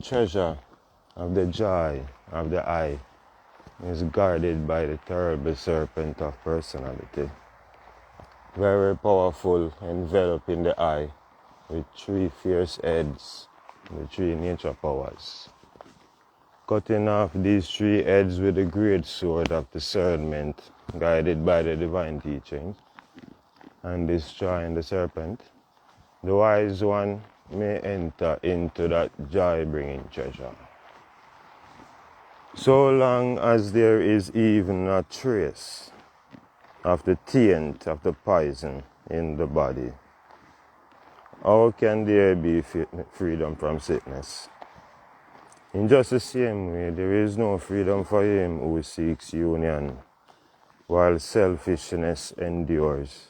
treasure of the joy of the eye is guarded by the terrible serpent of personality, very powerful, enveloping the eye with three fierce heads, the three nature powers. Cutting off these three heads with the great sword of discernment, guided by the divine teachings, and destroying the serpent, the wise one may enter into that joy-bringing treasure. So long as there is even a trace of the taint of the poison in the body, how can there be freedom from sickness? In just the same way, there is no freedom for him who seeks union, while selfishness endures.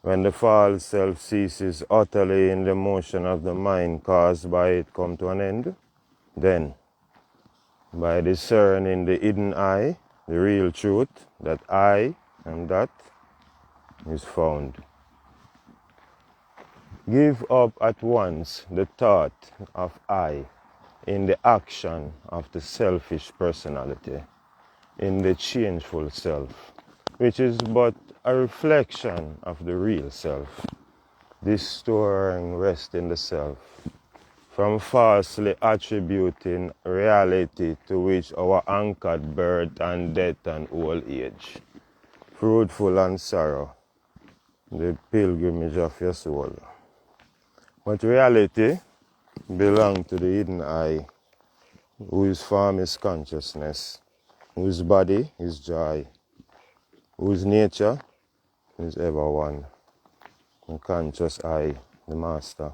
When the false self ceases utterly in the motion of the mind caused by it come to an end, then, by discerning the hidden I, the real truth, that I and that is found. Give up at once the thought of I in the action of the selfish personality, in the changeful self, which is but a reflection of the real self, restoring rest in the self, from falsely attributing reality to which our anchored birth and death and old age, fruitful and sorrow, the pilgrimage of your soul. But reality belongs to the hidden I, whose form is consciousness, whose body is joy, whose nature is ever one. The conscious I, the master,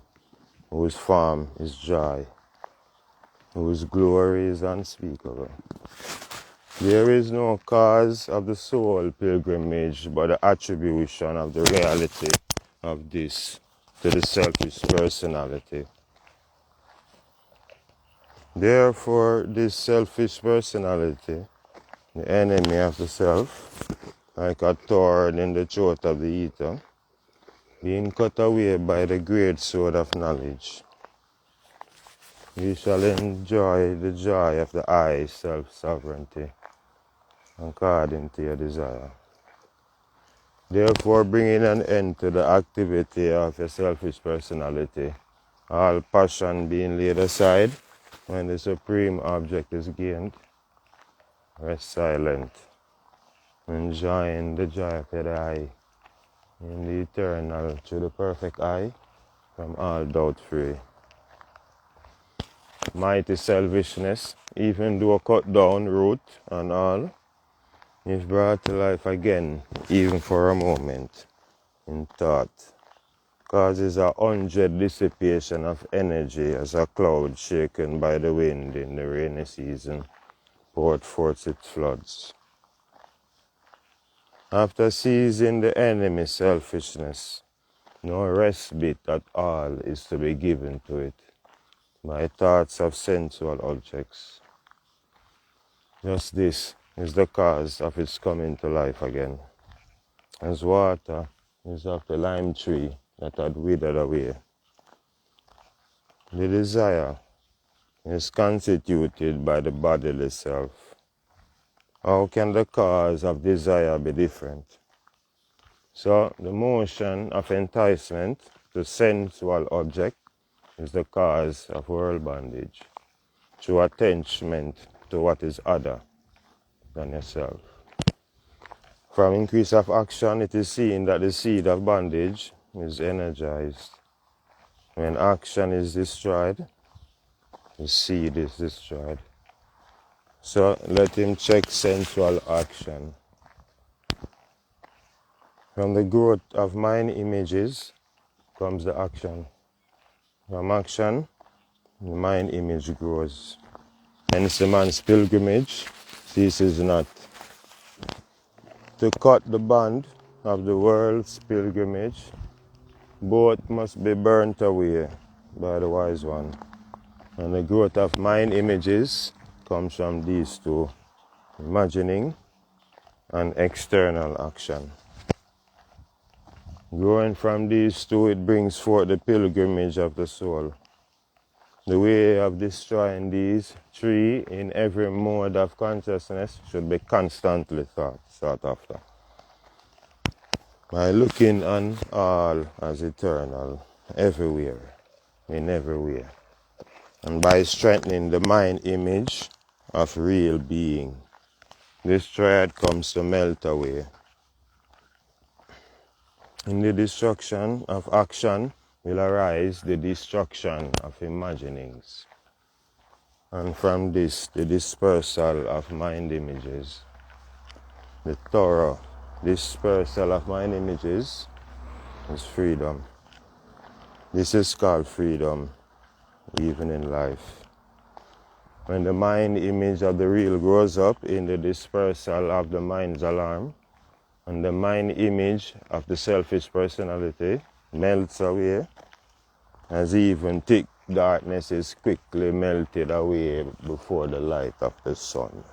whose form is joy, whose glory is unspeakable. There is no cause of the soul pilgrimage but the attribution of the reality of this to the selfish personality. Therefore, this selfish personality, the enemy of the self, like a thorn in the throat of the eater, being cut away by the great sword of knowledge, we shall enjoy the joy of the I, self-sovereignty, according to your desire. Therefore, bringing an end to the activity of your selfish personality, all passion being laid aside, when the supreme object is gained, rest silent, enjoying the joy of your I, in the eternal through the perfect I, from all doubt free. Mighty selfishness, even though cut down root and all, is brought to life again, even for a moment, in thought, causes 100 dissipation of energy as a cloud shaken by the wind in the rainy season poured forth its floods. After seizing the enemy's selfishness, no respite at all is to be given to it by thoughts of sensual objects. Just this is the cause of its coming to life again, as water is of the lime tree that had withered away. The desire is constituted by the bodily self. How can the cause of desire be different? So the motion of enticement to sensual object is the cause of world bondage, through attachment to what is other than yourself. From increase of action, it is seen that the seed of bondage is energized. When action is destroyed, the seed is destroyed. So let him check sensual action. From the growth of mind images comes the action. From action, the mind image grows. Hence the man's pilgrimage ceases not. To cut the bond of the world's pilgrimage, both must be burnt away by the wise one. And the growth of mind images comes from these two, imagining and external action. Growing from these two, it brings forth the pilgrimage of the soul. The way of destroying these three in every mode of consciousness should be constantly sought after. By looking on all as eternal, everywhere, in every way, and by strengthening the mind image of real being, this triad comes to melt away. In the destruction of action will arise the destruction of imaginings, and from this the dispersal of mind images. The thorough dispersal of mind images is freedom. This is called freedom, even in life. When the mind image of the real grows up in the dispersal of the mind's alarm, and the mind image of the selfish personality melts away, as even thick darkness is quickly melted away before the light of the sun.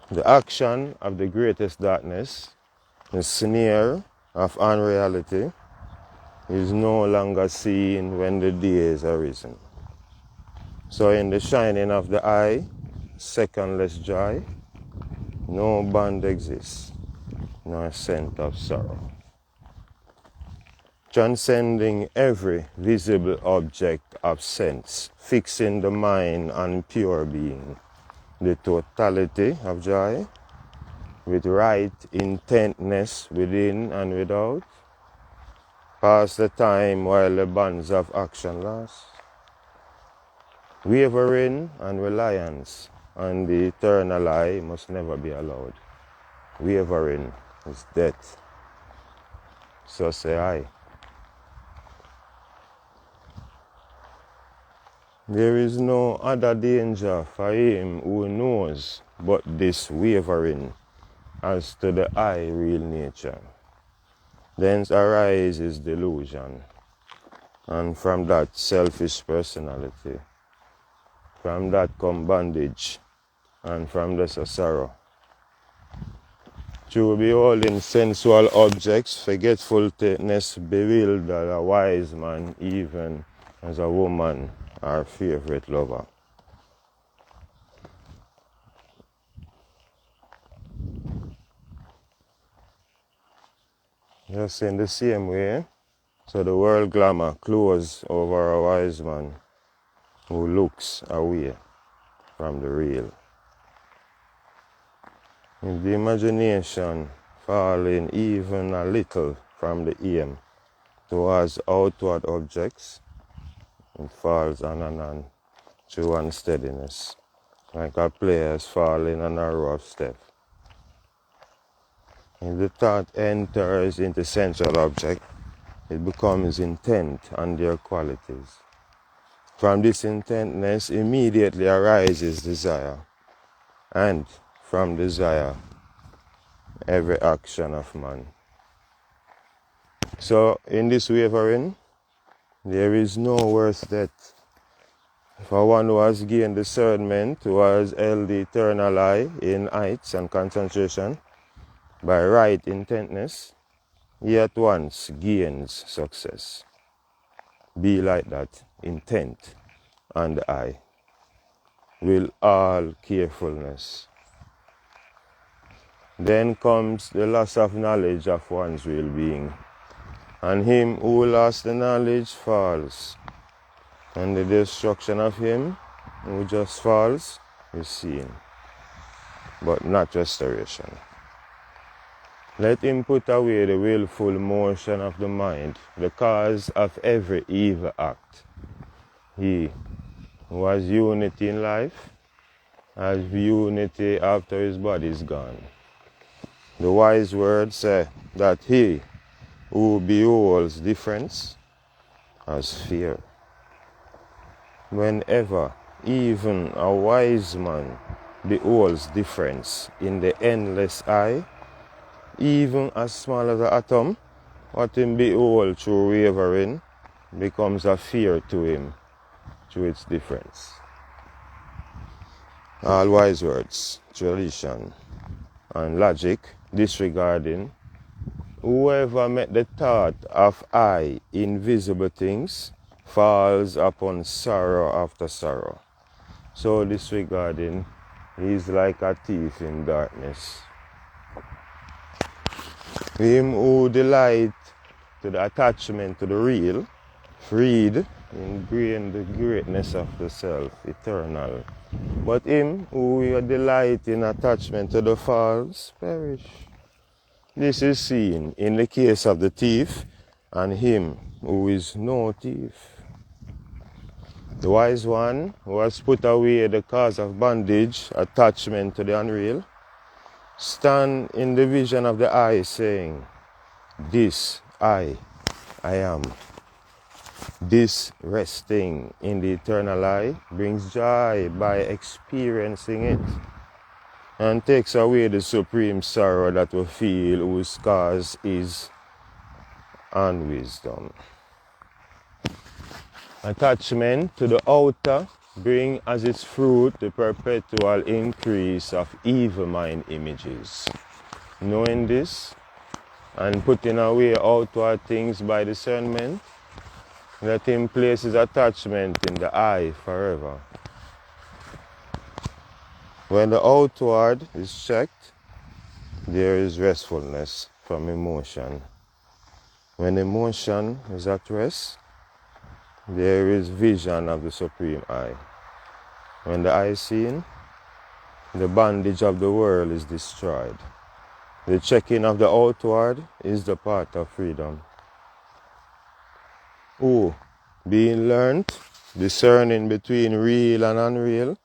The action of the greatest darkness, the snare of unreality, is no longer seen when the day is arisen. So in the shining of the eye, secondless joy, no bond exists, nor scent of sorrow. Transcending every visible object of sense, fixing the mind on pure being, the totality of joy, with right intentness within and without, pass the time while the bonds of action last. Wavering and reliance on the eternal eye must never be allowed. Wavering is death. So say I. There is no other danger for him who knows but this wavering as to the I real nature. Thence arises delusion, and from that selfish personality. From that come bondage, and from this a sorrow. Through beholding sensual objects, forgetfulness bewildered a wise man even as a woman, our favorite lover. Just in the same way, so the world glamour close over a wise man who looks away from the real. If the imagination falling even a little from the aim towards outward objects, it falls on and on through unsteadiness, like a player's falling on a rough step. If the thought enters into sensual object, it becomes intent on their qualities. From this intentness immediately arises desire, and from desire, every action of man. So in this wavering, there is no worse death. For one who has gained discernment, who has held the eternal eye in heights and concentration, by right intentness, he at once gains success. Be like that, intent and the eye, with all carefulness. Then comes the loss of knowledge of one's real being, and him who lost the knowledge falls, and the destruction of him who just falls is seen, but not restoration. Let him put away the willful motion of the mind, the cause of every evil act. He who has unity in life has unity after his body is gone. The wise words say that he who beholds difference has fear. Whenever even a wise man beholds difference in the endless eye, even as small as an atom, what him behold through wavering becomes a fear to him through its difference. All wise words, tradition, and logic disregarding, whoever met the thought of I in visible things falls upon sorrow after sorrow. So disregarding, he is like a thief in darkness. Him who delight to the attachment to the real, freed, ingrain the greatness of the self, eternal. But him who will delight in attachment to the false, perish. This is seen in the case of the thief and him who is no thief. The wise one who has put away the cause of bondage, attachment to the unreal, stand in the vision of the eye saying, this I am. This resting in the eternal eye brings joy by experiencing it and takes away the supreme sorrow that we feel whose cause is unwisdom. Attachment to the outer bring as its fruit the perpetual increase of evil mind images. Knowing this and putting away outward things by discernment, let him place his attachment in the eye forever. When the outward is checked, there is restfulness from emotion. When emotion is at rest, there is vision of the supreme eye. When the eye is seen, the bondage of the world is destroyed. The checking of the outward is the path of freedom. Who, being learnt, discerning between real and unreal,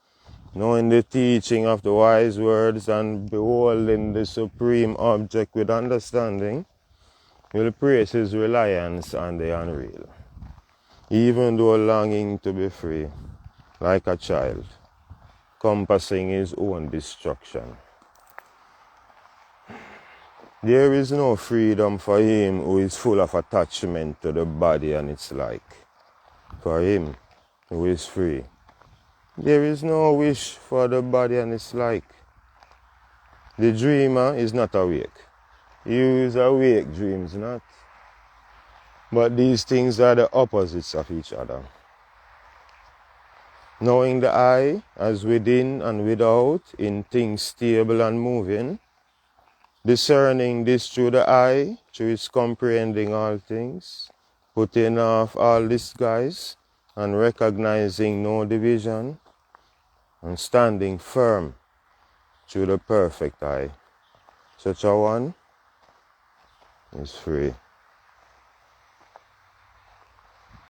knowing the teaching of the wise words and beholding the supreme object with understanding, will praise his reliance on the unreal, even though longing to be free, like a child, compassing his own destruction. There is no freedom for him who is full of attachment to the body and its like. For him who is free, there is no wish for the body and its like. The dreamer is not awake. He who is awake dreams not. But these things are the opposites of each other. Knowing the eye as within and without in things stable and moving, discerning this through the eye, through its comprehending all things, putting off all disguise and recognizing no division, and standing firm through the perfect eye. Such a one is free.